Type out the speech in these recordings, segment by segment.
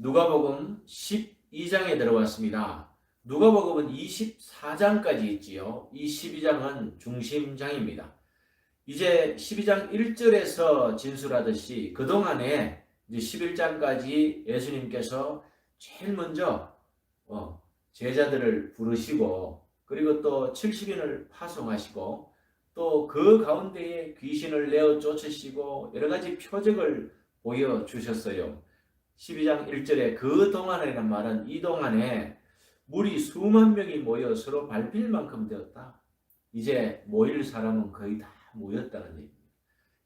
누가복음 12장에 들어왔습니다. 누가복음은 24장까지 있지요. 이 12장은 중심장입니다. 이제 12장 1절에서 진술하듯이 그동안에 이제 11장까지 예수님께서 제일 먼저 제자들을 부르시고, 그리고 또 70인을 파송하시고, 또 그 가운데에 귀신을 내어 쫓으시고 여러 가지 표적을 보여주셨어요. 12장 1절에 그 동안이라는 말은 이 동안에 물이 수만 명이 모여 서로 밟힐 만큼 되었다. 이제 모일 사람은 거의 다 모였다는 얘기입니다.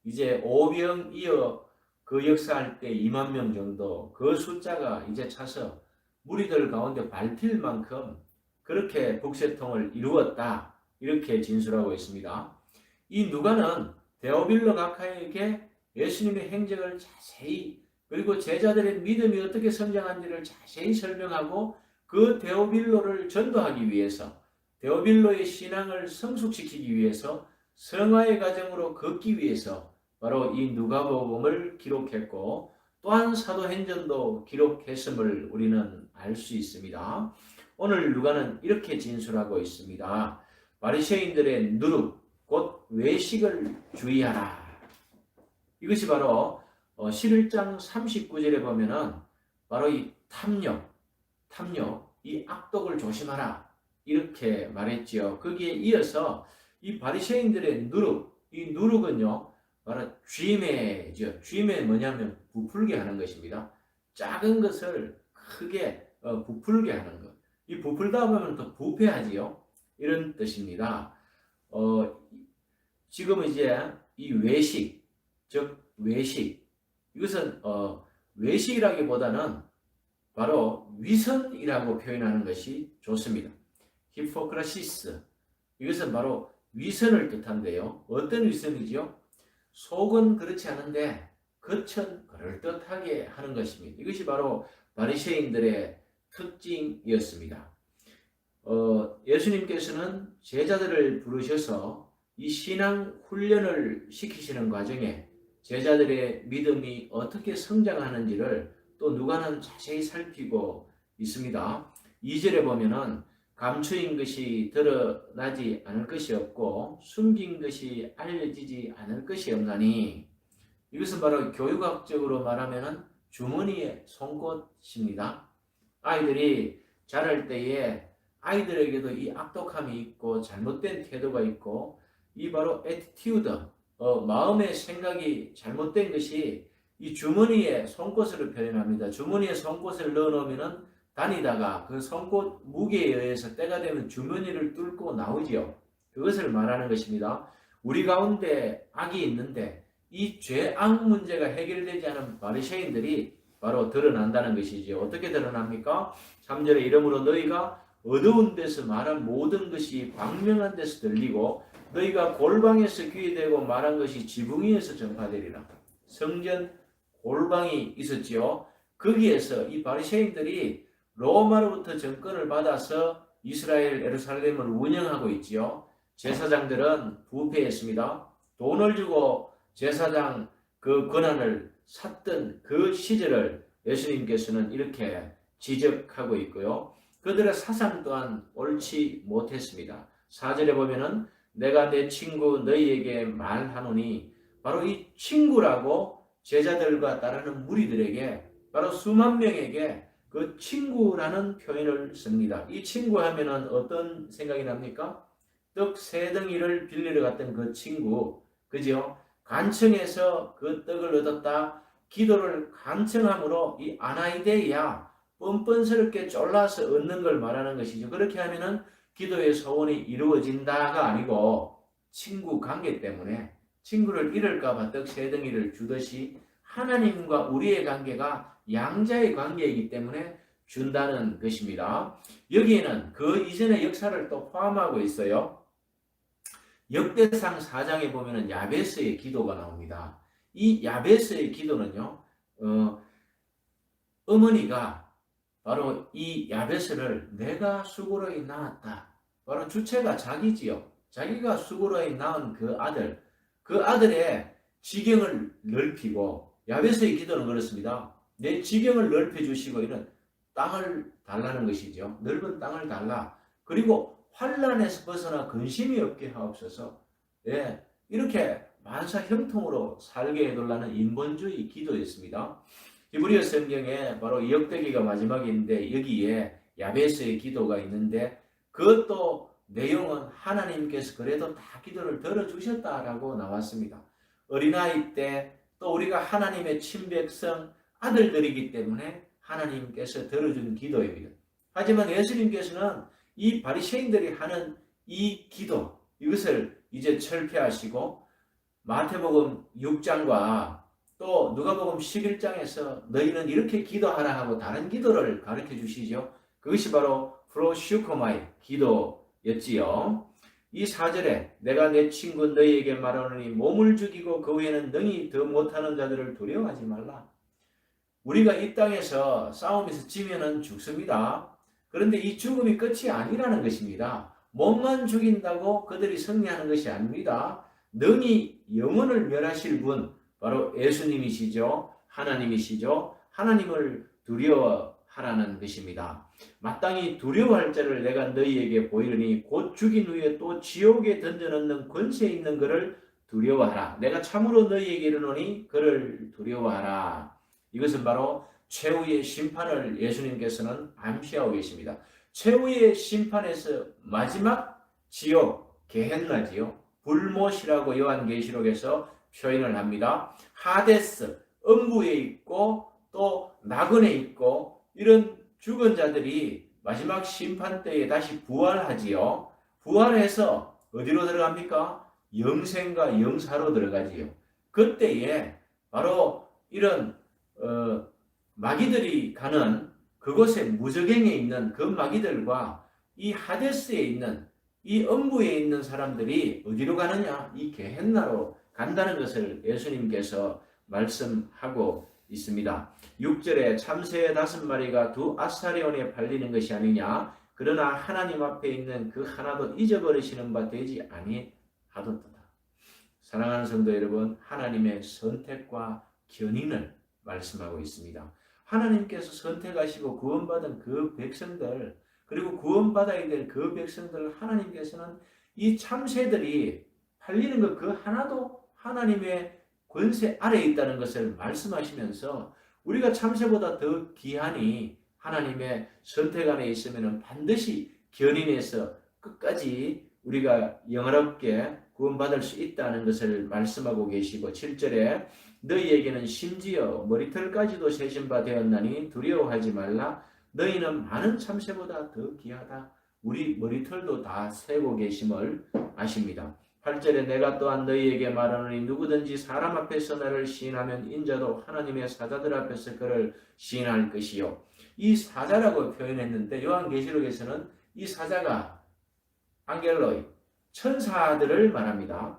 이제 오병이어 그 역사할 때 2만 명 정도, 그 숫자가 이제 차서 무리들 가운데 밟힐 만큼 그렇게 북새통을 이루었다. 이렇게 진술하고 있습니다. 이 누가는 데오빌로 각하에게 예수님의 행적을 자세히, 그리고 제자들의 믿음이 어떻게 성장한지를 자세히 설명하고, 그 데오빌로를 전도하기 위해서, 데오빌로의 신앙을 성숙시키기 위해서, 성화의 과정으로 걷기 위해서 바로 이 누가복음을 기록했고, 또한 사도행전도 기록했음을 우리는 알 수 있습니다. 오늘 누가는 이렇게 진술하고 있습니다. 바리새인들의 누룩, 곧 외식을 주의하라. 이것이 바로 11장 39절에 보면은 바로 이 탐욕, 이 악독을 조심하라 이렇게 말했지요. 거기에 이어서 이 바리새인들의 누룩, 이 누룩은요 바로 쥐매죠. 쥐매 뭐냐면 부풀게 하는 것입니다. 작은 것을 크게 부풀게 하는 것. 이 부풀다 보면 또 부패하지요. 이런 뜻입니다. 지금 이제 이 외식, 즉 외식, 이것은 외식이라기보다는 바로 위선이라고 표현하는 것이 좋습니다. 히포크라시스, 이것은 바로 위선을 뜻한데요. 어떤 위선이죠? 속은 그렇지 않은데 겉은 그럴듯하게 하는 것입니다. 이것이 바로 바리새인들의 특징이었습니다. 예수님께서는 제자들을 부르셔서 이 신앙 훈련을 시키시는 과정에 제자들의 믿음이 어떻게 성장하는지를 또 누가는 자세히 살피고 있습니다. 2절에 보면은 감추인 것이 드러나지 않을 것이 없고 숨긴 것이 알려지지 않을 것이 없나니, 이것은 바로 교육학적으로 말하면은 주머니의 송곳입니다. 아이들이 자랄 때에 아이들에게도 이 악독함이 있고 잘못된 태도가 있고, 이 바로 애티튜드, 마음의 생각이 잘못된 것이 이 주머니에 송곳으로 표현합니다. 주머니에 송곳을 넣어놓으면 다니다가 그 송곳 무게에 의해서 때가 되면 주머니를 뚫고 나오지요. 그것을 말하는 것입니다. 우리 가운데 악이 있는데 이 죄악 문제가 해결되지 않은 바리새인들이 바로 드러난다는 것이죠. 어떻게 드러납니까? 3절에 이러므로 너희가 어두운 데서 말한 모든 것이 광명한 데서 들리고 너희가 골방에서 귀에 대고 말한 것이 지붕 위에서 전파되리라. 성전 골방이 있었지요. 거기에서 이 바리새인들이 로마로부터 정권을 받아서 이스라엘 예루살렘을 운영하고 있지요. 제사장들은 부패했습니다. 돈을 주고 제사장 그 권한을 샀던 그 시절을 예수님께서는 이렇게 지적하고 있고요. 그들의 사상 또한 옳지 못했습니다. 4절에 보면은 내가 내 친구 너희에게 말하노니, 바로 이 친구라고 제자들과 따르는 무리들에게, 바로 수만 명에게 그 친구라는 표현을 씁니다. 이 친구 하면은 어떤 생각이 납니까? 떡 세 덩이를 빌리러 갔던 그 친구, 그죠? 간청해서 그 떡을 얻었다. 기도를 간청함으로 이 아나이데이야, 뻔뻔스럽게 쫄라서 얻는 걸 말하는 것이죠. 그렇게 하면은 기도의 소원이 이루어진다가 아니고 친구 관계 때문에 친구를 잃을까봐 떡 세 덩이를 주듯이 하나님과 우리의 관계가 양자의 관계이기 때문에 준다는 것입니다. 여기에는 그 이전의 역사를 또 포함하고 있어요. 역대상 4장에 보면은 야베스의 기도가 나옵니다. 이 야베스의 기도는요, 어머니가 바로 이 야베스를 내가 수고로이 낳았다. 바로 주체가 자기지요. 자기가 수고로이 낳은 그 아들의 지경을 넓히고, 야베스의 기도는 그렇습니다. 내 지경을 넓혀주시고 이런 땅을 달라는 것이죠. 넓은 땅을 달라. 그리고 환란에서 벗어나 근심이 없게 하옵소서. 예, 이렇게 만사 형통으로 살게 해달라는 인본주의 기도였습니다. 히브리어 성경에 바로 역대기가 마지막인데 여기에 야베스의 기도가 있는데 그것도 내용은 하나님께서 그래도 다 기도를 들어주셨다라고 나왔습니다. 어린아이 때 또 우리가 하나님의 친백성 아들들이기 때문에 하나님께서 들어준 기도입니다. 하지만 예수님께서는 이 바리새인들이 하는 이 기도 이것을 이제 철폐하시고 마태복음 6장과 또 누가복음 11장에서 너희는 이렇게 기도하라 하고 다른 기도를 가르쳐 주시죠. 그것이 바로 프로슈코마이 기도였지요. 이 4절에 내가 내 친구 너희에게 말하노니 몸을 죽이고 그 후에는 능히 더 못하는 자들을 두려워하지 말라. 우리가 이 땅에서 싸움에서 지면은 죽습니다. 그런데 이 죽음이 끝이 아니라는 것입니다. 몸만 죽인다고 그들이 승리하는 것이 아닙니다. 능히 영혼을 멸하실 분 바로 예수님이시죠. 하나님이시죠. 하나님을 두려워하라는 것입니다. 마땅히 두려워할 자를 내가 너희에게 보이르니 곧 죽인 후에 또 지옥에 던져넣는 권세 있는 그를 두려워하라. 내가 참으로 너희에게 이르노니 그를 두려워하라. 이것은 바로 최후의 심판을 예수님께서는 암시하고 계십니다. 최후의 심판에서 마지막 지옥 게헨나지요. 불못이라고 요한계시록에서 표현을 합니다. 하데스, 음부에 있고 또 낙원에 있고 이런 죽은 자들이 마지막 심판 때에 다시 부활하지요. 부활해서 어디로 들어갑니까? 영생과 영사로 들어가지요. 그때에 바로 이런 마귀들이 가는 그곳에 무저갱에 있는 그 마귀들과 이 하데스에 있는 이 음부에 있는 사람들이 어디로 가느냐? 이 게헨나로 간다는 것을 예수님께서 말씀하고 있습니다. 6절에 참새 5마리가 두 아사리온에 팔리는 것이 아니냐? 그러나 하나님 앞에 있는 그 하나도 잊어버리시는 바 되지 아니하도다. 사랑하는 성도 여러분, 하나님의 선택과 견인을 말씀하고 있습니다. 하나님께서 선택하시고 구원받은 그 백성들 그리고 구원받아야 될 그 백성들 하나님께서는 이 참새들이 팔리는 것 그 하나도 하나님의 권세 아래에 있다는 것을 말씀하시면서 우리가 참새보다 더 귀하니 하나님의 선택 안에 있으면 반드시 견인해서 끝까지 우리가 영화롭게 구원받을 수 있다는 것을 말씀하고 계시고 7절에 너희에게는 심지어 머리털까지도 세신 바 되었나니 두려워하지 말라. 너희는 많은 참새보다 더 귀하다. 우리 머리털도 다 세고 계심을 아십니다. 8절에 내가 또한 너희에게 말하노니 누구든지 사람 앞에서 나를 시인하면 인자도 하나님의 사자들 앞에서 그를 시인할 것이요. 이 사자라고 표현했는데 요한계시록에서는 이 사자가 안겔로이 천사들을 말합니다.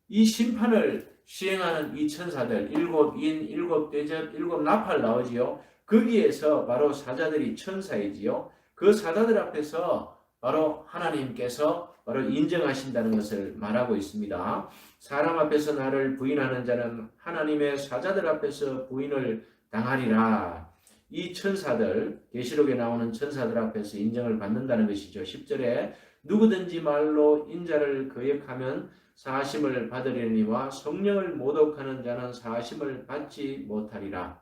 이 심판을 시행하는 이 천사들 7인, 7대접, 7나팔 나오지요. 거기에서 바로 사자들이 천사이지요. 그 사자들 앞에서 바로 하나님께서 바로 인정하신다는 것을 말하고 있습니다. 사람 앞에서 나를 부인하는 자는 하나님의 사자들 앞에서 부인을 당하리라. 이 천사들, 계시록에 나오는 천사들 앞에서 인정을 받는다는 것이죠. 10절에 누구든지 말로 인자를 거역하면 사하심을 받으려니와 성령을 모독하는 자는 사하심을 받지 못하리라.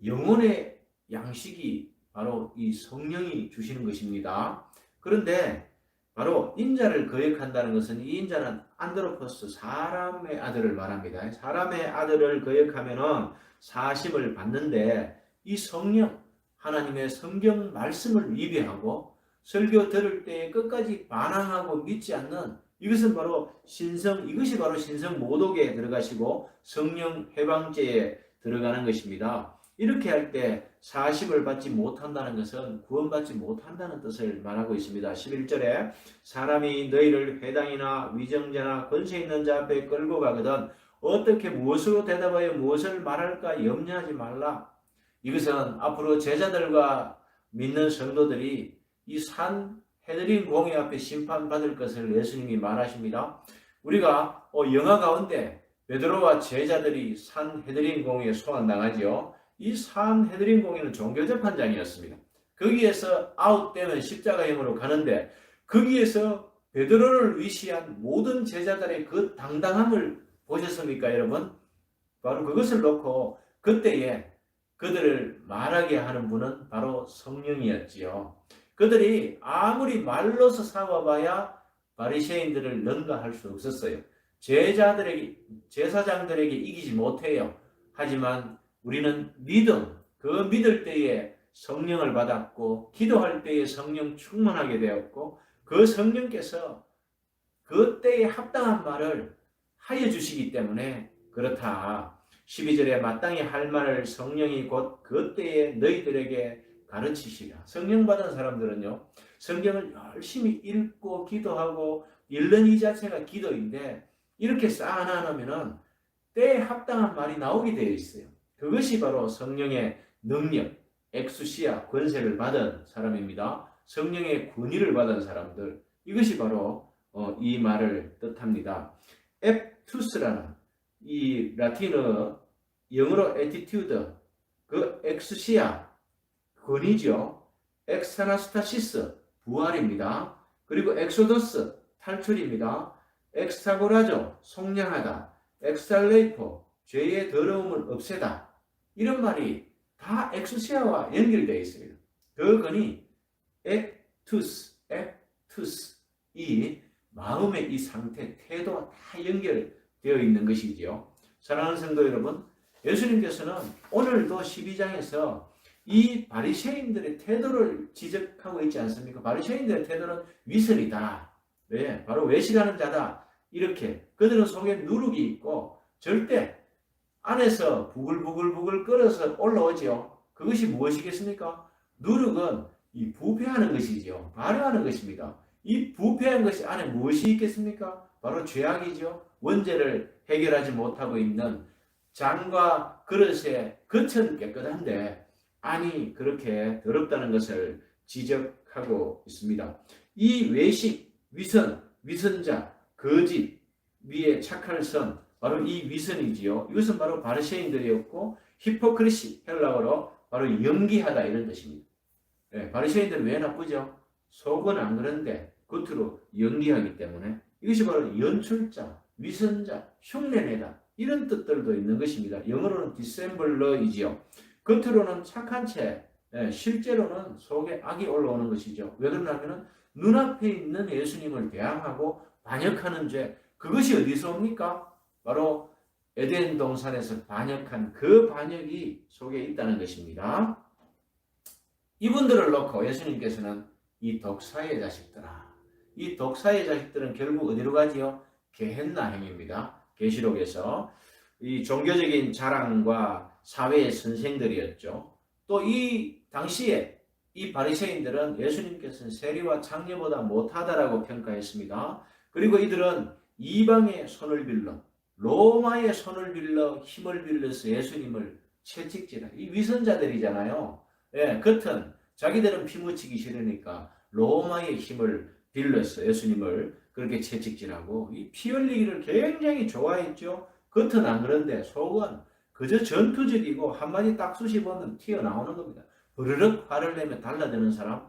영혼의 양식이 바로 이 성령이 주시는 것입니다. 그런데 바로 인자를 거역한다는 것은 이 인자는 안드로포스 사람의 아들을 말합니다. 사람의 아들을 거역하면은 사하심을 받는데 이 성령 하나님의 성경 말씀을 위배하고 설교 들을 때 끝까지 반항하고 믿지 않는 이것은 바로 이것이 바로 신성 모독에 들어가시고 성령 해방죄에 들어가는 것입니다. 이렇게 할 때 사심을 받지 못한다는 것은 구원받지 못한다는 뜻을 말하고 있습니다. 11절에 사람이 너희를 회당이나 위정자나 권세 있는 자 앞에 끌고 가거든 어떻게 무엇으로 대답하여 무엇을 말할까 염려하지 말라. 이것은 앞으로 제자들과 믿는 성도들이 이 산 헤드린 공회 앞에 심판받을 것을 예수님이 말하십니다. 우리가 영화 가운데 베드로와 제자들이 산 헤드린 공회에 소환당하죠. 이 산헤드린 공회는 종교재판장이었습니다. 거기에서 아웃되면 십자가형으로 가는데 거기에서 베드로를 위시한 모든 제자들의 그 당당함을 보셨습니까, 여러분? 바로 그것을 놓고 그때에 그들을 말하게 하는 분은 바로 성령이었지요. 그들이 아무리 말로서 싸워봐야 바리새인들을 능가할 수 없었어요. 제사장들에게 이기지 못해요. 하지만 우리는 믿음, 그 믿을 때에 성령을 받았고 기도할 때에 성령 충만하게 되었고 그 성령께서 그때에 합당한 말을 하여 주시기 때문에 그렇다. 12절에 마땅히 할 말을 성령이 곧 그때에 너희들에게 가르치시라. 성령 받은 사람들은요, 성경을 열심히 읽고 기도하고 읽는 이 자체가 기도인데 이렇게 쌓아놔놓으면 때에 합당한 말이 나오게 되어 있어요. 그것이 바로 성령의 능력, 엑수시아 권세를 받은 사람입니다. 성령의 권위를 받은 사람들, 이것이 바로 이 말을 뜻합니다. 앱투스라는 이 라틴어 영어로 attitude, 그 엑스시아 권위죠. 엑스타나스타시스 부활입니다. 그리고 엑소더스 탈출입니다. 엑스타고라죠 속량하다. 엑스탈레이포 죄의 더러움을 없애다. 이런 말이 다 엑스시아와 연결되어 있습니다. 그 건이 엑투스 이 마음의 이 상태, 태도와 다 연결되어 있는 것이지요. 사랑하는 성도 여러분, 예수님께서는 오늘도 12장에서 이 바리새인들의 태도를 지적하고 있지 않습니까? 바리새인들의 태도는 위선이다. 네, 바로 외식하는 자다. 이렇게 그들은 속에 누룩이 있고 절대 안에서 부글부글 끓어서 올라오지요. 그것이 무엇이겠습니까? 누룩은 이 부패하는 것이지요. 발효하는 것입니다. 이 부패한 것이 안에 무엇이 있겠습니까? 바로 죄악이죠. 원죄를 해결하지 못하고 있는 잔과 그릇의 겉은 깨끗한데 안이 그렇게 더럽다는 것을 지적하고 있습니다. 이 외식, 위선, 위선자, 거짓, 위에 착할 선, 바로 이 위선이지요. 이것은 바로 바리새인들이었고 히포크리시, 헬라어로 바로 연기하다 이런 뜻입니다. 네, 바리새인들은 왜 나쁘죠? 속은 안 그런데 겉으로 연기하기 때문에 이것이 바로 연출자, 위선자, 흉내내다 이런 뜻들도 있는 것입니다. 영어로는 디셈블러이지요. 겉으로는 착한 채 실제로는 속에 악이 올라오는 것이죠. 왜 그러냐면 눈앞에 있는 예수님을 대항하고 반역하는 죄, 그것이 어디서 옵니까? 바로 에덴 동산에서 반역한 그 반역이 속에 있다는 것입니다. 이분들을 놓고 예수님께서는 이 독사의 자식들아, 이 독사의 자식들은 결국 어디로 가지요? 게헨나행입니다. 계시록에서 이 종교적인 자랑과 사회의 선생들이었죠. 또 이 당시에 이 바리새인들은 예수님께서는 세리와 창녀보다 못하다라고 평가했습니다. 그리고 이들은 이방의 손을 빌려 로마의 손을 빌려 힘을 빌려서 예수님을 채찍질하. 이 위선자들이잖아요. 예, 겉은 자기들은 피 묻히기 싫으니까 로마의 힘을 빌려서 예수님을 그렇게 채찍질하고 이 피 흘리기를 굉장히 좋아했죠. 겉은 안 그런데 속은 그저 전투적이고 한마디 딱 쑤시보면 튀어나오는 겁니다. 버르륵 화를 내며 달라드는 사람,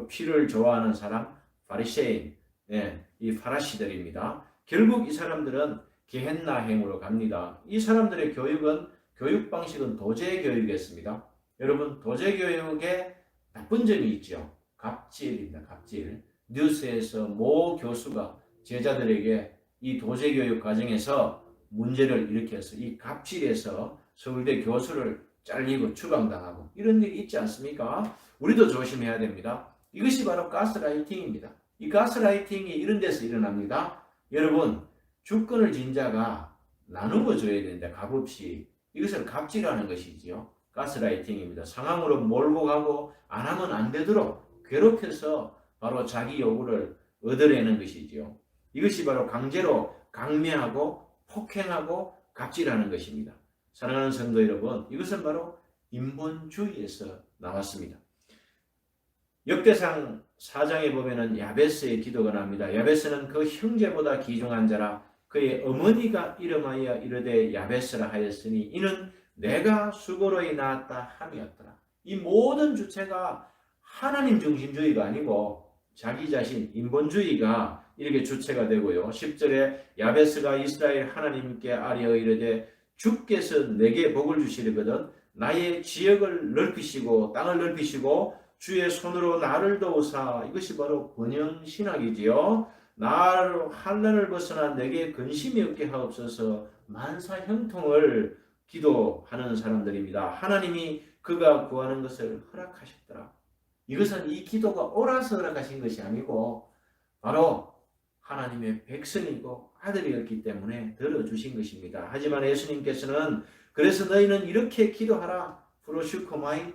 피를 좋아하는 사람, 바리새인, 예, 이 파라시들입니다. 결국 이 사람들은 게헨나행으로 갑니다. 이 사람들의 교육 방식은 도제 교육이었습니다. 여러분, 도제 교육에 나쁜 점이 있죠. 갑질입니다. 갑질. 뉴스에서 모 교수가 제자들에게 이 도제 교육 과정에서 문제를 일으켜서 이 갑질에서 서울대 교수를 잘리고 추방당하고 이런 일이 있지 않습니까? 우리도 조심해야 됩니다. 이것이 바로 가스라이팅입니다. 이 가스라이팅이 이런 데서 일어납니다. 여러분, 주권을 진 자가 나누어 줘야 되는데 값없이 이것을 갑질하는 것이지요. 가스라이팅입니다. 상황으로 몰고 가고 안 하면 안 되도록 괴롭혀서 바로 자기 요구를 얻어내는 것이지요. 이것이 바로 강제로 강매하고 폭행하고 갑질하는 것입니다. 사랑하는 성도 여러분, 이것은 바로 인본주의에서 나왔습니다. 역대상 4장에 보면은 야베스의 기도가 나옵니다. 야베스는 그 형제보다 귀중한 자라 그의 어머니가 이름하여 이르되 야베스라 하였으니 이는 내가 수고로이 낳았다 함이었더라. 이 모든 주체가 하나님 중심주의가 아니고 자기 자신 인본주의가 이렇게 주체가 되고요. 10절에 야베스가 이스라엘 하나님께 아뢰어 이르되 주께서 내게 복을 주시려거든 나의 지역을 넓히시고 땅을 넓히시고 주의 손으로 나를 도우사. 이것이 바로 번영신학이지요. 나를 환난을 벗어나 내게 근심이 없게 하옵소서. 만사 형통을 기도하는 사람들입니다. 하나님이 그가 구하는 것을 허락하셨더라. 이것은 이 기도가 옳아서 허락하신 것이 아니고 바로 하나님의 백성이고 아들이었기 때문에 들어주신 것입니다. 하지만 예수님께서는 그래서 너희는 이렇게 기도하라. 프로슈코마이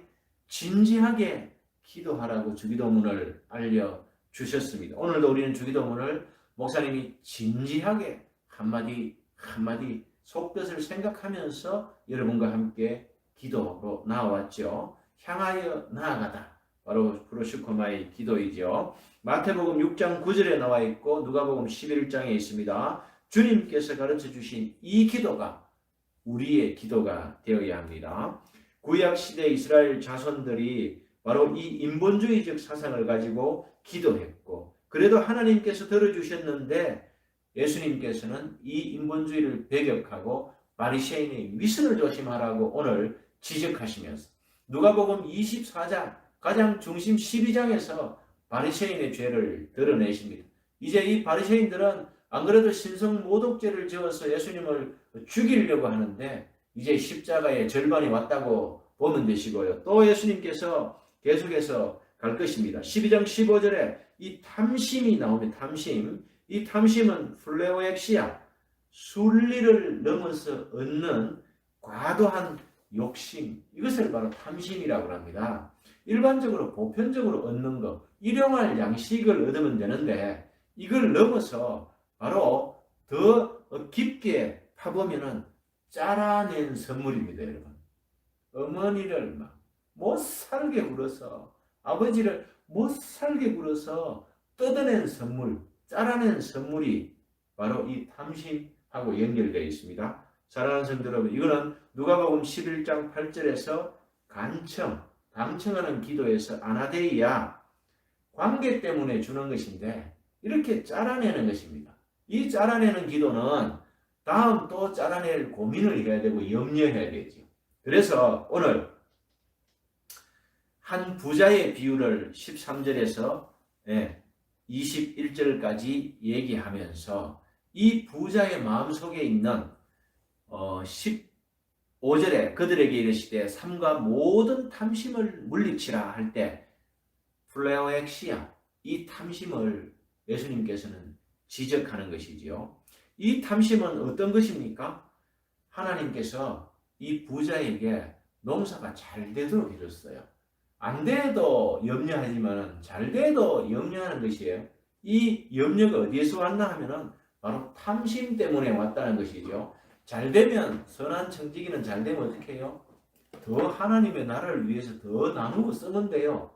진지하게 기도하라고 주기도문을 알려주셨습니다. 오늘도 우리는 주기도문을 목사님이 진지하게 한마디 한마디 속뜻을 생각하면서 여러분과 함께 기도로 나와왔죠. 향하여 나아가다. 바로 프로슈코마의 기도이죠. 마태복음 6장 9절에 나와 있고 누가복음 11장에 있습니다. 주님께서 가르쳐 주신 이 기도가 우리의 기도가 되어야 합니다. 구약시대 이스라엘 자손들이 바로 이 인본주의적 사상을 가지고 기도했고 그래도 하나님께서 들어주셨는데 예수님께서는 이 인본주의를 배격하고 바리새인의 위선을 조심하라고 오늘 지적하시면서 누가복음 24장 가장 중심 12장에서 바리새인의 죄를 드러내십니다. 이제 이 바리새인들은 안 그래도 신성모독죄를 지어서 예수님을 죽이려고 하는데 이제 십자가의 절반이 왔다고 보면 되시고요. 또 예수님께서 계속해서 갈 것입니다. 12장 15절에 이 탐심이 나옵니다. 탐심. 이 탐심은 플레오엑시아, 순리를 넘어서 얻는 과도한 욕심, 이것을 바로 탐심이라고 합니다. 일반적으로 보편적으로 얻는 것, 일용할 양식을 얻으면 되는데 이걸 넘어서 바로 더 깊게 파보면은 짜라낸 선물입니다, 여러분. 어머니를 막 못 살게 굴어서 아버지를 못 살게 굴어서 뜯어낸 선물, 짜라낸 선물이 바로 이 탐심하고 연결되어 있습니다. 사랑하는 성도 여러분, 이거는 누가복음 11장 8절에서 방청하는 기도에서 아나데이아, 관계 때문에 주는 것인데 이렇게 짜라내는 것입니다. 이 짜라내는 기도는 다음 또 짜라낼 고민을 해야 되고 염려해야 되죠. 그래서 오늘 한 부자의 비유를 13절에서 21절까지 얘기하면서 이 부자의 마음속에 있는 15절에 그들에게 이르시되 삼가 모든 탐심을 물리치라 할 때 플레오엑시아, 이 탐심을 예수님께서는 지적하는 것이지요. 이 탐심은 어떤 것입니까? 하나님께서 이 부자에게 농사가 잘 되도록 해줬어요. 안 돼도 염려하지만 잘 돼도 염려하는 것이에요. 이 염려가 어디에서 왔나 하면은 바로 탐심 때문에 왔다는 것이죠. 잘 되면 선한 청지기는 잘 되면 어떻게 해요? 더 하나님의 나라를 위해서 더 나누고 쓰면 돼요.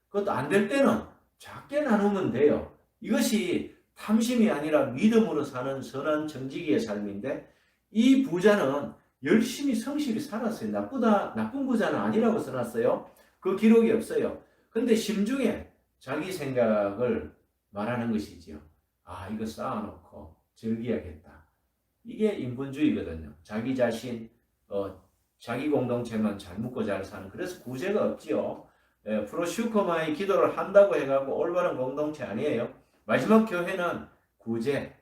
그것도 안 될 때는 작게 나누면 돼요. 이것이 탐심이 아니라 믿음으로 사는 선한 청지기의 삶인데 이 부자는 열심히 성실히 살았어요. 나쁜 부자는 아니라고 써놨어요. 그 기록이 없어요. 근데 심중에 자기 생각을 말하는 것이지요. 아, 이거 쌓아놓고 즐겨야겠다. 이게 인본주의거든요. 자기 자신, 자기 공동체만 잘 묵고 잘 사는. 그래서 구제가 없지요. 프로슈커마의 기도를 한다고 해가지고 올바른 공동체 아니에요. 마지막 교회는 구제,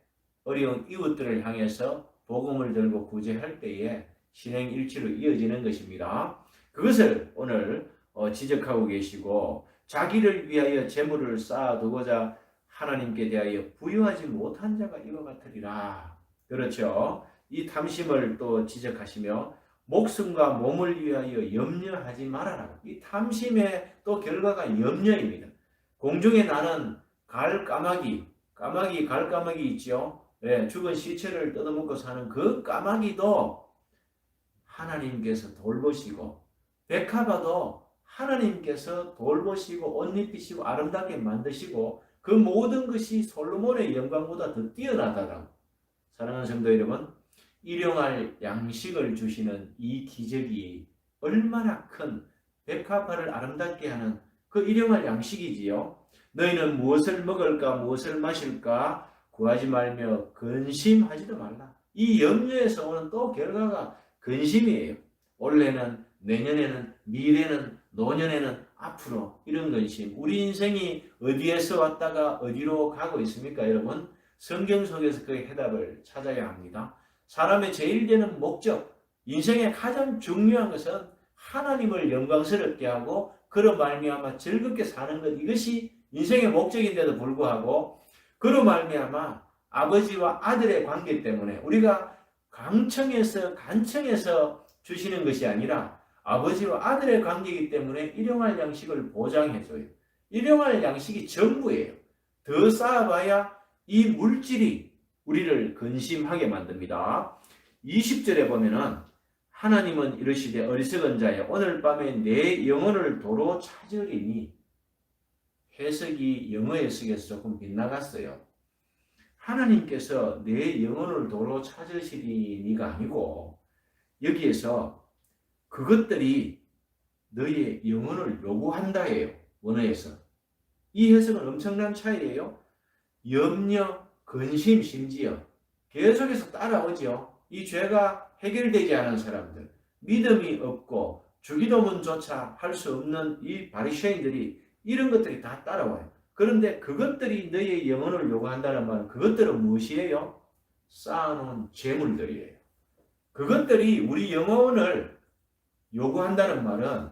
어려운 이웃들을 향해서 복음을 들고 구제할 때에 신행일치로 이어지는 것입니다. 그것을 오늘 지적하고 계시고 자기를 위하여 재물을 쌓아두고자 하나님께 대하여 부유하지 못한 자가 이와 같으리라. 그렇죠. 이 탐심을 또 지적하시며 목숨과 몸을 위하여 염려하지 말아라. 이 탐심의 또 결과가 염려입니다. 공중에 나는 갈까마귀 있죠. 죽은 시체를 뜯어먹고 사는 그 까마귀도 하나님께서 돌보시고 백합화도 하나님께서 돌보시고 옷 입히시고 아름답게 만드시고 그 모든 것이 솔로몬의 영광보다 더 뛰어나다라고. 사랑하는 성도 여러분, 일용할 양식을 주시는 이 기적이 얼마나 큰 백합화를 아름답게 하는 그 일용할 양식이지요. 너희는 무엇을 먹을까 무엇을 마실까 구하지 말며 근심하지도 말라. 이 염려에서 오는 또 결과가 근심이에요. 올해는, 내년에는, 미래는, 노년에는, 앞으로 이런 근심. 우리 인생이 어디에서 왔다가 어디로 가고 있습니까, 여러분? 성경 속에서 그 해답을 찾아야 합니다. 사람의 제일 되는 목적, 인생의 가장 중요한 것은 하나님을 영광스럽게 하고 그로 말미암아 즐겁게 사는 것, 이것이 인생의 목적인데도 불구하고 그로 말미암아 아버지와 아들의 관계 때문에 우리가 간청해서 주시는 것이 아니라 아버지와 아들의 관계이기 때문에 일용할 양식을 보장해줘요. 일용할 양식이 전부예요. 더 쌓아봐야 이 물질이 우리를 근심하게 만듭니다. 20절에 보면은 하나님은 이르시되 어리석은 자여 오늘 밤에 내 영혼을 도로 찾으리니, 해석이 영어 해석에서 조금 빗나갔어요. 하나님께서 내 영혼을 도로 찾으시리니가 아니고 여기에서 그것들이 너의 영혼을 요구한다 해요. 원어에서. 이 해석은 엄청난 차이예요. 염려, 근심, 심지어 계속해서 따라오죠. 이 죄가 해결되지 않은 사람들, 믿음이 없고 주기도문조차 할 수 없는 이 바리새인들이 이런 것들이 다 따라와요. 그런데 그것들이 너의 영혼을 요구한다는 말은 그것들은 무엇이에요? 쌓아놓은 재물들이에요. 그것들이 우리 영혼을 요구한다는 말은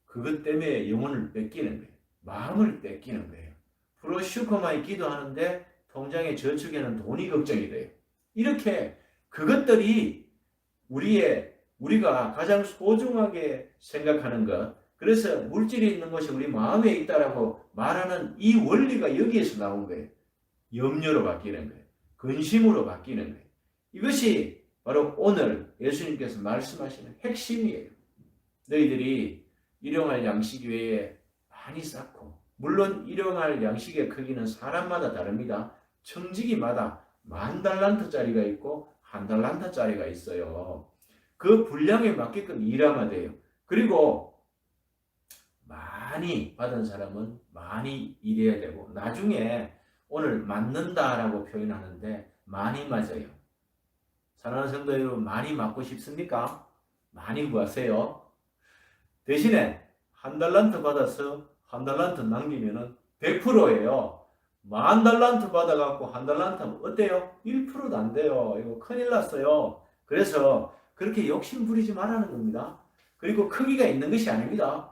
그것 때문에 영혼을 뺏기는 거예요. 마음을 뺏기는 거예요. 프로슈커만이 기도하는데 통장의 저축에는 돈이 걱정이 돼요. 이렇게 그것들이 우리가 가장 소중하게 생각하는 것, 그래서 물질이 있는 것이 우리 마음에 있다라고 말하는 이 원리가 여기에서 나온 거예요. 염려로 바뀌는 거예요. 근심으로 바뀌는 거예요. 이것이 바로 오늘 예수님께서 말씀하시는 핵심이에요. 너희들이 일용할 양식 외에 많이 쌓고, 물론 일용할 양식의 크기는 사람마다 다릅니다. 청지기마다 10,000달란트짜리가 있고 1달란트짜리가 있어요. 그 분량에 맞게끔 일하면 돼요. 그리고 많이 받은 사람은 많이 일해야 되고, 나중에 오늘 맞는다라고 표현하는데 많이 맞아요. 사랑하는 성도 여러분, 많이 맞고 싶습니까? 많이 구하세요. 대신에 1달란트 받아서 1달란트 남기면은 100%예요. 10,000달란트 받아갖고 1달란트 하면 어때요? 1%도 안 돼요. 이거 큰일 났어요. 그래서 그렇게 욕심 부리지 말라는 겁니다. 그리고 크기가 있는 것이 아닙니다.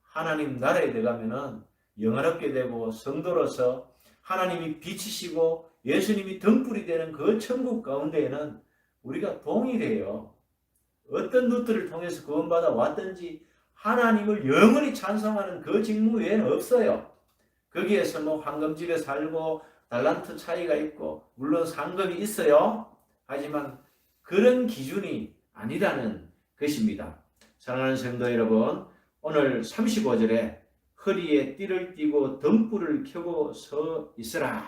하나님 나라에 들어가면은 영화롭게 되고 성도로서 하나님이 빛이시고 예수님이 등불이 되는 그 천국 가운데에는 우리가 동일해요. 어떤 루트를 통해서 구원받아 왔든지 하나님을 영원히 찬송하는 그 직무 외에는 없어요. 거기에서 뭐 황금집에 살고 달란트 차이가 있고 물론 상급이 있어요. 하지만 그런 기준이 아니라는 것입니다. 사랑하는 성도 여러분, 오늘 35절에 허리에 띠를 띠고 등불을 켜고 서 있으라,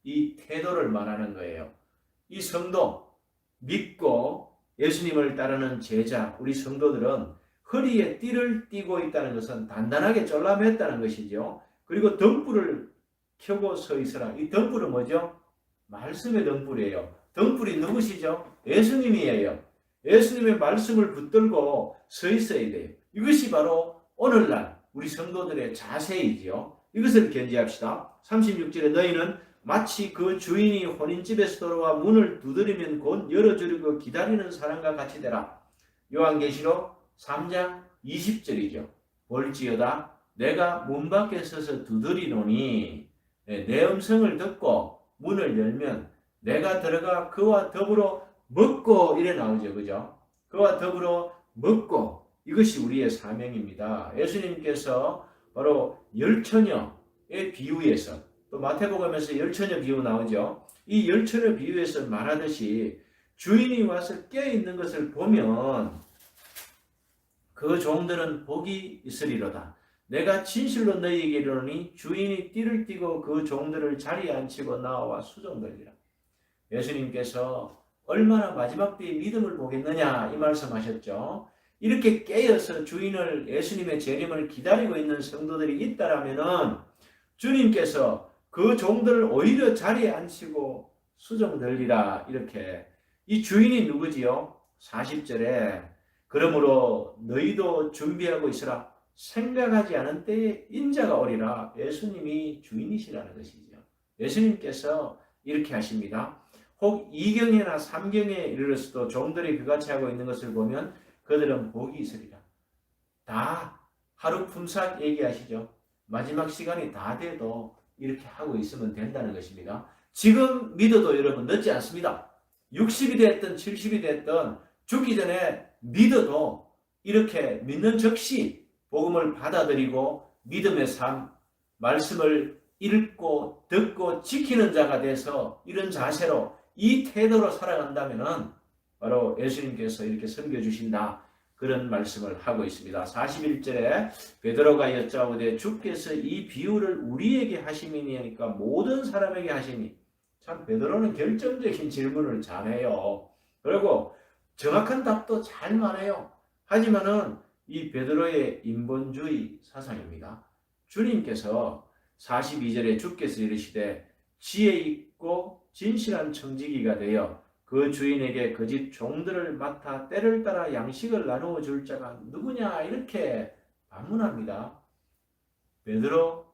이 태도를 말하는 거예요. 이 성도, 믿고 예수님을 따르는 제자, 우리 성도들은 허리에 띠를 띠고 있다는 것은 단단하게 쫄라맸다는 것이죠. 그리고 등불을 켜고 서 있으라. 이 등불은 뭐죠? 말씀의 등불이에요. 등불이 누구시죠? 예수님이에요. 예수님의 말씀을 붙들고 서 있어야 돼요. 이것이 바로 오늘날 우리 성도들의 자세이지요. 이것을 견지합시다. 36절에 너희는 마치 그 주인이 혼인집에서 돌아와 문을 두드리면 곧 열어주려고 기다리는 사람과 같이 되라. 요한계시록 3장 20절이죠. 볼지어다 내가 문 밖에 서서 두드리노니 내 음성을 듣고 문을 열면 내가 들어가 그와 더불어 먹고, 이래 나오죠. 그죠? 그와 더불어 먹고, 이것이 우리의 사명입니다. 예수님께서 바로 열처녀의 비유에서, 또 마태복음에서 열처녀 비유 나오죠. 이 열처녀 비유에서 말하듯이 주인이 와서 깨어있는 것을 보면 그 종들은 복이 있으리로다. 내가 진실로 너희에게 이르노니 주인이 띠를 띠고 그 종들을 자리에 앉히고 나와 수종들리라. 예수님께서 얼마나 마지막 때의 믿음을 보겠느냐 이 말씀하셨죠. 이렇게 깨어서 주인을 예수님의 재림을 기다리고 있는 성도들이 있다라면은 주님께서 그 종들을 오히려 자리에 앉히고 수종들리라 이렇게. 이 주인이 누구지요? 40절에 그러므로 너희도 준비하고 있으라. 생각하지 않은 때에 인자가 오리라. 예수님이 주인이시라는 것이죠. 예수님께서 이렇게 하십니다. 혹 2경이나 3경에 이르렀어도 종들이 그같이 하고 있는 것을 보면 그들은 복이 있으리라. 다 하루 품삯 얘기하시죠. 마지막 시간이 다 돼도 이렇게 하고 있으면 된다는 것입니다. 지금 믿어도 여러분 늦지 않습니다. 60이 됐든 70이 됐든 죽기 전에 믿어도 이렇게 믿는 즉시 복음을 받아들이고 믿음의 삶, 말씀을 읽고 듣고 지키는 자가 돼서 이런 자세로 이 태도로 살아간다면 바로 예수님께서 이렇게 섬겨주신다. 그런 말씀을 하고 있습니다. 41절에 베드로가 여짜오되 주께서 이 비유를 우리에게 하심이니 하니까 모든 사람에게 하심이. 참 베드로는 결정적인 질문을 잘해요. 그리고 정확한 답도 잘 말해요. 하지만은 이 베드로의 인본주의 사상입니다. 주님께서 42절에 주께서 이르시되 지혜 있고 진실한 청지기가 되어 그 주인에게 그 집 종들을 맡아 때를 따라 양식을 나누어 줄 자가 누구냐 이렇게 반문합니다. 베드로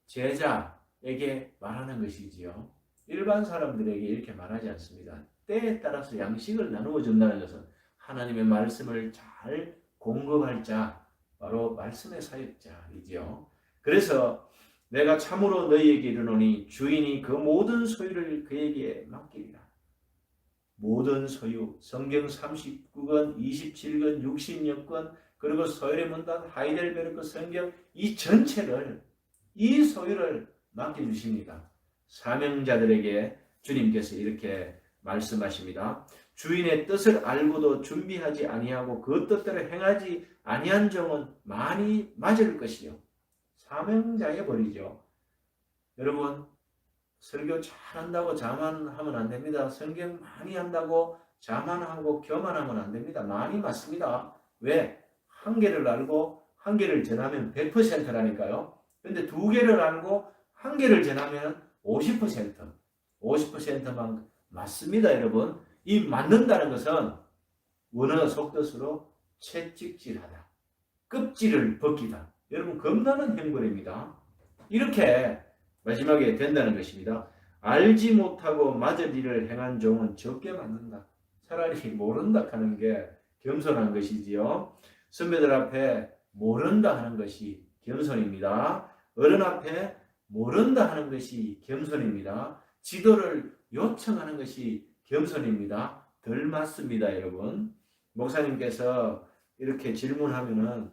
제자에게 말하는 것이지요. 일반 사람들에게 이렇게 말하지 않습니다. 때에 따라서 양식을 나누어 준다는 것은 하나님의 말씀을 잘 공급할 자, 바로 말씀의 사역자이지요. 그래서 내가 참으로 너희에게 이르노니 주인이 그 모든 소유를 그에게 맡기리라. 모든 소유, 성경 39권, 27권, 60권, 그리고 소열의 문단, 하이델베르크 성경 이 전체를, 이 소유를 맡겨주십니다. 사명자들에게 주님께서 이렇게 말씀하십니다. 주인의 뜻을 알고도 준비하지 아니하고 그 뜻대로 행하지 아니한 종은 많이 맞을 것이요. 사명자의 벌이죠. 여러분 설교 잘한다고 자만하면 안 됩니다. 성경 많이 한다고 자만하고 교만하면 안 됩니다. 많이 맞습니다. 왜? 한 개를 알고 한 개를 전하면 100%라니까요. 근데 두 개를 알고 한 개를 전하면 50%, 50%만 맞습니다, 여러분. 이 맞는다는 것은 원어 속뜻으로 채찍질하다, 껍질을 벗기다. 여러분 겁나는 행벌입니다. 이렇게 마지막에 된다는 것입니다. 알지 못하고 맞을 일을 행한 종은 적게 맞는다. 차라리 모른다 하는 게 겸손한 것이지요. 선배들 앞에 모른다 하는 것이 겸손입니다. 어른 앞에 모른다 하는 것이 겸손입니다. 지도를 요청하는 것이 겸손입니다. 덜 맞습니다, 여러분. 목사님께서 이렇게 질문하면은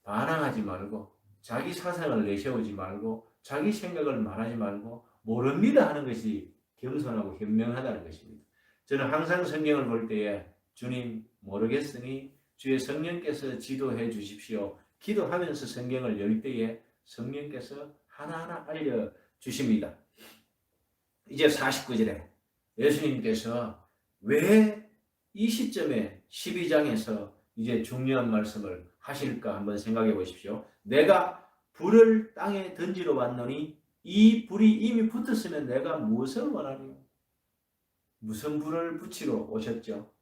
반항하지 말고 자기 사상을 내세우지 말고 자기 생각을 말하지 말고 모릅니다 하는 것이 겸손하고 현명하다는 것입니다. 저는 항상 성경을 볼 때에 주님 모르겠으니 주의 성령께서 지도해 주십시오. 기도하면서 성경을 열 때에 성령께서 하나하나 알려주십니다. 이제 49절에 예수님께서 왜 이 시점에 12장에서 이제 중요한 말씀을 하실까 한번 생각해 보십시오. 내가 불을 땅에 던지러 왔노니 이 불이 이미 붙었으면 내가 무엇을 원하리요? 무슨 불을 붙이러 오셨죠?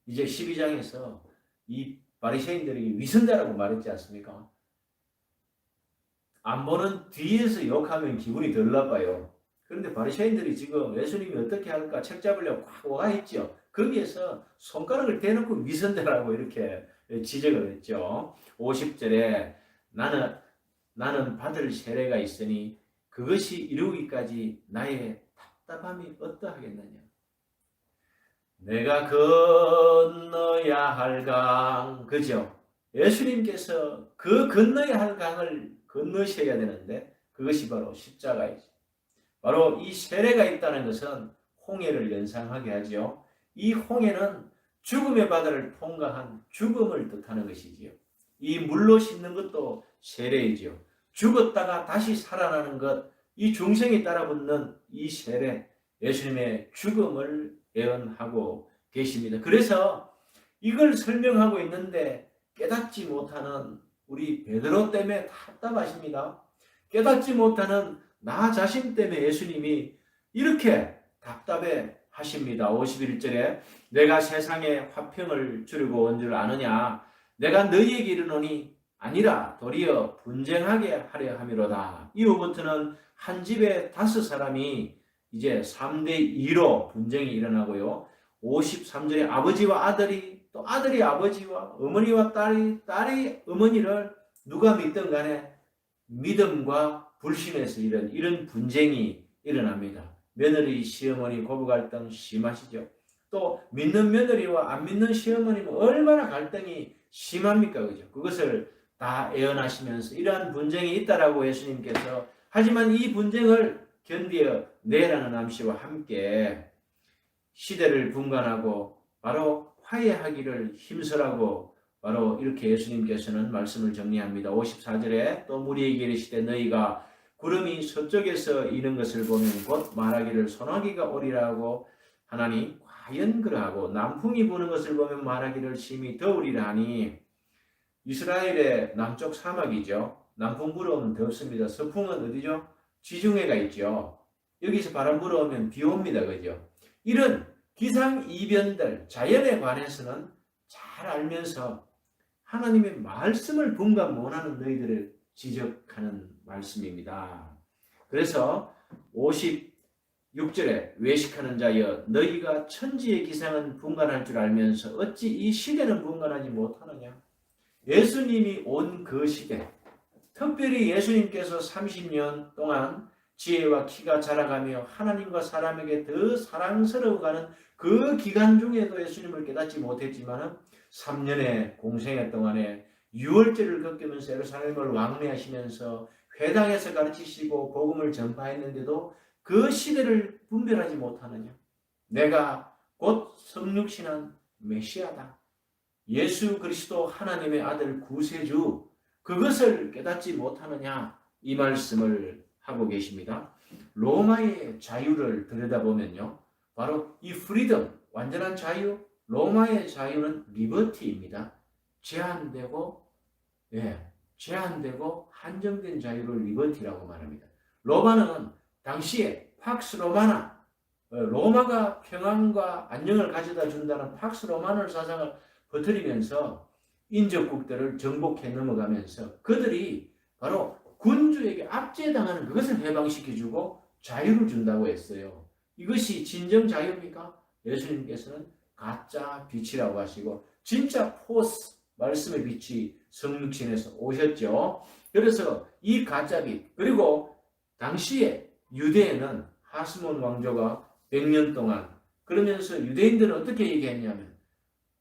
이제 12장에서 이 바리새인들에게 위선자라고 말했지 않습니까? 안 보는 뒤에서 욕하면 기분이 덜 나빠요. 그런데 바리새인들이 지금 예수님이 어떻게 할까 책 잡으려고 꽉 와 있죠. 거기에서 손가락을 대놓고 위선자라고 이렇게 지적을 했죠. 50절에 나는 받을 세례가 있으니 그것이 이루기까지 나의 답답함이 어떠하겠느냐. 내가 건너야 할 강, 그죠? 예수님께서 그 건너야 할 강을 건너셔야 되는데 그것이 바로 십자가이죠. 바로 이 세례가 있다는 것은 홍해를 연상하게 하죠. 이 홍해는 죽음의 바다를 통과한 죽음을 뜻하는 것이지요. 이 물로 씻는 것도 세례이지요. 죽었다가 다시 살아나는 것, 이 중생이 따라붙는 이 세례, 예수님의 죽음을 예언하고 계십니다. 그래서 이걸 설명하고 있는데 깨닫지 못하는 우리 베드로 때문에 답답하십니다. 깨닫지 못하는 나 자신 때문에 예수님이 이렇게 답답해 하십니다. 51절에 내가 세상에 화평을 주려고 온 줄 아느냐 내가 너희에게 이르노니 아니라 도리어 분쟁하게 하려 함이로다. 이후부터는 한 집에 5사람이 이제 3대2로 분쟁이 일어나고요. 53절에 아버지와 아들이 또 아들이 아버지와 어머니와 딸이 어머니를 누가 믿든 간에 믿음과 불신에서 이런 분쟁이 일어납니다. 며느리 시어머니 고부 갈등 심하시죠. 또 믿는 며느리와 안 믿는 시어머니는 얼마나 갈등이 심합니까? 그죠? 그것을 다 예언하시면서 이러한 분쟁이 있다라고 예수님께서 하지만 이 분쟁을 견디어 내라는 암시와 함께 시대를 분간하고 바로 화해하기를 힘쓰라고 바로 이렇게 예수님께서는 말씀을 정리합니다. 54절에 또 무리에게 이르시되 너희가 구름이 서쪽에서 이는 것을 보면 곧 말하기를 소나기가 오리라고 하나니 과연 그러하고 남풍이 부는 것을 보면 말하기를 심히 더우리라 하니 이스라엘의 남쪽 사막이죠. 남풍 불어오면 덥습니다. 서풍은 어디죠? 지중해가 있죠. 여기서 바람 불어오면 비 옵니다. 그죠? 이런 기상이변들, 자연에 관해서는 잘 알면서 하나님의 말씀을 분간 못하는 너희들을 지적하는 말씀입니다. 그래서 56절에 외식하는 자여 너희가 천지의 기상은 분간할 줄 알면서 어찌 이 시대는 분간하지 못하느냐. 예수님이 온 그 시대, 특별히 예수님께서 30년 동안 지혜와 키가 자라가며 하나님과 사람에게 더 사랑스러워가는 그 기간 중에도 예수님을 깨닫지 못했지만 3년의 공생애 동안에 유월절을 겪으면서 예루살렘을 왕래하시면서 회당에서 가르치시고 복음을 전파했는데도 그 시대를 분별하지 못하느냐. 내가 곧 성육신한 메시아다. 예수 그리스도 하나님의 아들 구세주, 그것을 깨닫지 못하느냐, 이 말씀을 하고 계십니다. 로마의 자유를 들여다보면요, 바로 이 프리덤, 완전한 자유, 로마의 자유는 리버티입니다. 제한되고 한정된 자유를 리버티라고 말합니다. 로마는 당시에 팍스 로마나, 로마가 평안과 안녕을 가져다 준다는 팍스 로마노 사상을 퍼뜨리면서 인접국들을 정복해 넘어가면서 그들이 바로 군주에게 압제당하는 그것을 해방시켜주고 자유를 준다고 했어요. 이것이 진정 자유입니까? 예수님께서는 가짜 빛이라고 하시고 진짜 포스, 말씀의 빛이 성육신에서 오셨죠. 그래서 이 가짜 빛, 그리고 당시에 유대에는 하스몬 왕조가 100년 동안, 그러면서 유대인들은 어떻게 얘기했냐면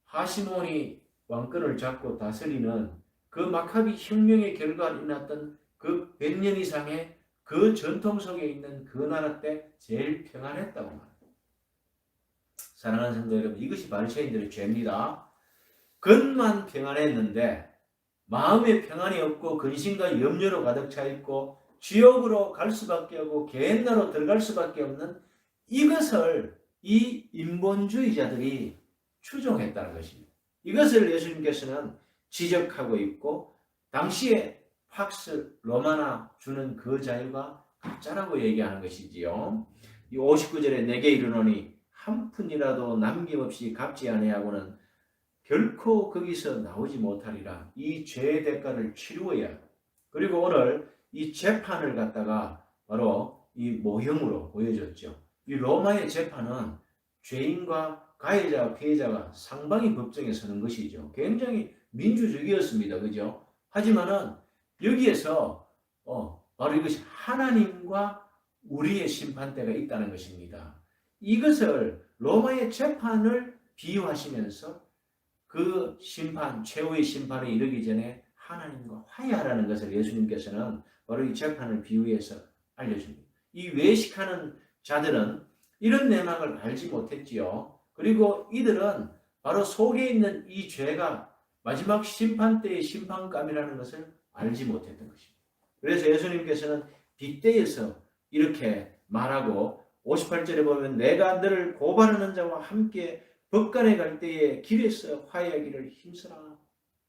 하시몬이 왕권을 잡고 다스리는 그 마카비 혁명의 결과로 일어났던 그 100년 이상의 그 전통 속에 있는 그 나라 때 제일 평안했다고 말합니다. 사랑하는 성도 여러분, 이것이 바리새인들의 죄입니다. 겉만 평안했는데 마음에 평안이 없고 근심과 염려로 가득 차 있고 지옥으로 갈 수밖에 없고 게hen나로 들어갈 수밖에 없는 이것을 이 인본주의자들이 추종했다는 것입니다. 이것을 예수님께서는 지적하고 있고 당시에 팍스 로마나 주는 그 자유가 가짜라고 얘기하는 것이지요. 이 59절에 내게 이르노니 한 푼이라도 남김없이 갚지 아니하고는 결코 거기서 나오지 못하리라. 이 죄의 대가를 치루어야. 그리고 오늘 이 재판을 갖다가 바로 이 모형으로 보여줬죠. 이 로마의 재판은 죄인과 가해자와 피해자가 상방이 법정에 서는 것이죠. 굉장히 민주적이었습니다. 그죠? 하지만은 여기에서 바로 이것이 하나님과 우리의 심판대가 있다는 것입니다. 이것을 로마의 재판을 비유하시면서 그 심판, 최후의 심판에 이르기 전에 하나님과 화해하라는 것을 예수님께서는 바로 이 재판을 비유해서 알려줍니다. 이 외식하는 자들은 이런 내막을 알지 못했지요. 그리고 이들은 바로 속에 있는 이 죄가 마지막 심판 때의 심판감이라는 것을 알지 못했던 것입니다. 그래서 예수님께서는 빗대에서 이렇게 말하고 58절에 보면 내가 너를 고발하는 자와 함께 법관에 갈 때에 길에서 화해하기를 힘쓰라.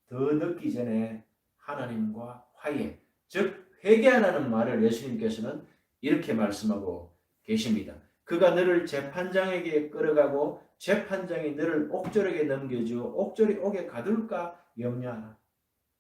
더 늦기 전에 하나님과 화해, 즉 회개하라는 말을 예수님께서는 이렇게 말씀하고 계십니다. 그가 너를 재판장에게 끌어가고 재판장이 너를 옥졸에게 넘겨주어 옥졸이 옥에 가둘까 염려하라.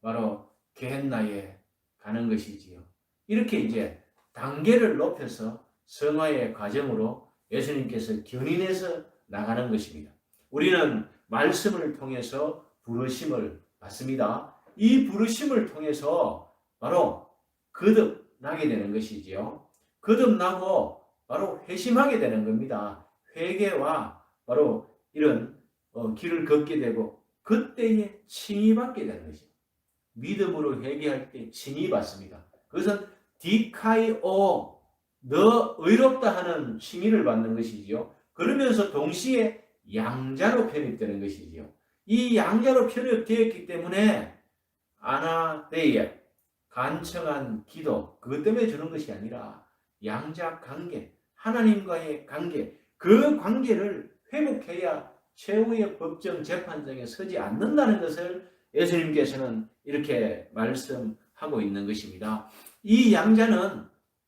바로 게헨나에 가는 것이지요. 이렇게 이제 단계를 높여서 성화의 과정으로 예수님께서 견인해서 나가는 것입니다. 우리는 말씀을 통해서 부르심을 받습니다. 이 부르심을 통해서 바로 거듭나게 되는 것이지요. 거듭나고 바로 회심하게 되는 겁니다. 회개와 바로 이런 길을 걷게 되고 그때에 칭의 받게 되는 것입니다. 믿음으로 회개할 때 칭의 받습니다. 그것은 디카이오, 너 의롭다 하는 칭의를 받는 것이지요. 그러면서 동시에 양자로 편입되는 것이지요. 이 양자로 편입되었기 때문에 아나데이아, 간청한 기도, 그것 때문에 주는 것이 아니라 양자 관계, 하나님과의 관계, 그 관계를 회복해야 최후의 법정 재판장에 서지 않는다는 것을 예수님께서는 이렇게 말씀하고 있는 것입니다. 이 양자는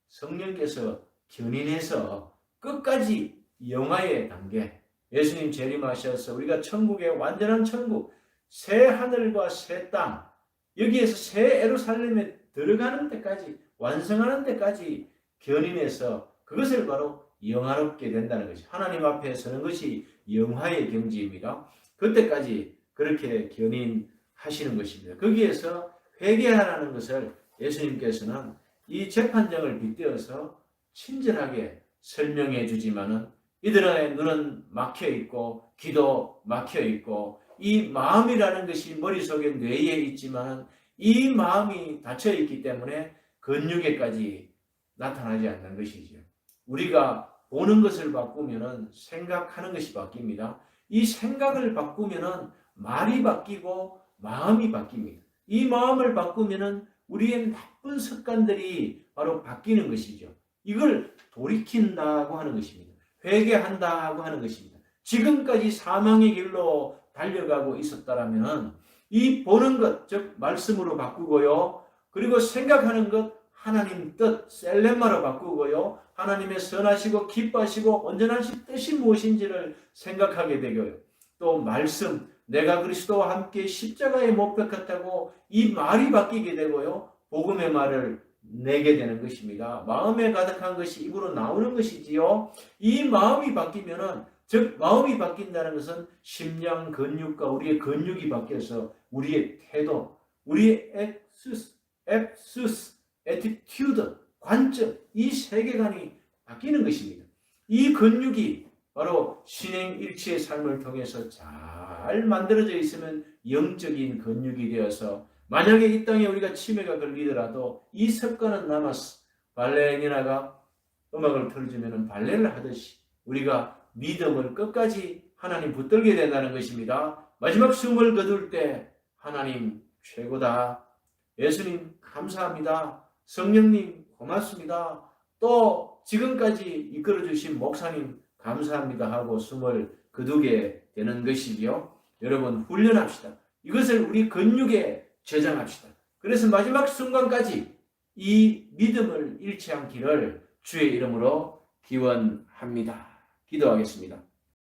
성령께서 견인해서 끝까지 영화의 단계, 예수님 재림하셔서 우리가 천국의 완전한 천국, 새 하늘과 새 땅, 여기에서 새 예루살렘에 들어가는 때까지, 완성하는 때까지 견인해서 그것을 바로 영화롭게 된다는 것이, 하나님 앞에 서는 것이 영화의 경지입니다. 그때까지 그렇게 견인하시는 것입니다. 거기에서 회개하라는 것을 예수님께서는 이 재판장을 빗대어서 친절하게 설명해 주지만은 이들의 눈은 막혀 있고 귀도 막혀 있고 이 마음이라는 것이 머릿속에 뇌에 있지만은 이 마음이 닫혀 있기 때문에 근육에까지 나타나지 않는 것이죠. 우리가 보는 것을 바꾸면은 생각하는 것이 바뀝니다. 이 생각을 바꾸면은 말이 바뀌고 마음이 바뀝니다. 이 마음을 바꾸면은 우리의 나쁜 습관들이 바로 바뀌는 것이죠. 이걸 돌이킨다고 하는 것입니다. 회개한다고 하는 것입니다. 지금까지 사망의 길로 달려가고 있었다라면 이 보는 것, 즉 말씀으로 바꾸고요. 그리고 생각하는 것 하나님 뜻, 셀레마로 바꾸고요. 하나님의 선하시고 기뻐하시고 온전하신 뜻이 무엇인지를 생각하게 되고요. 또 말씀, 내가 그리스도와 함께 십자가에 못 박혔다고 이 말이 바뀌게 되고요. 복음의 말을 내게 되는 것입니다. 마음에 가득한 것이 입으로 나오는 것이지요. 이 마음이 바뀌면은, 즉 마음이 바뀐다는 것은 심장 근육과 우리의 근육이 바뀌어서 우리의 태도, 우리의 엑수스, 애티튜드, 관점, 이 세계관이 바뀌는 것입니다. 이 근육이 바로 신행일치의 삶을 통해서 잘 만들어져 있으면 영적인 근육이 되어서 만약에 이 땅에 우리가 치매가 걸리더라도 이 습관은 남았어. 발레리나가 음악을 틀어주면 발레를 하듯이 우리가 믿음을 끝까지 하나님 붙들게 된다는 것입니다. 마지막 숨을 거둘 때 하나님 최고다. 예수님 감사합니다. 성령님 고맙습니다. 또 지금까지 이끌어주신 목사님 감사합니다 하고 숨을 거두게 되는 것이지요. 여러분 훈련합시다. 이것을 우리 근육에 저장합시다. 그래서 마지막 순간까지 이 믿음을 잃지 않기를 주의 이름으로 기원합니다. 기도하겠습니다.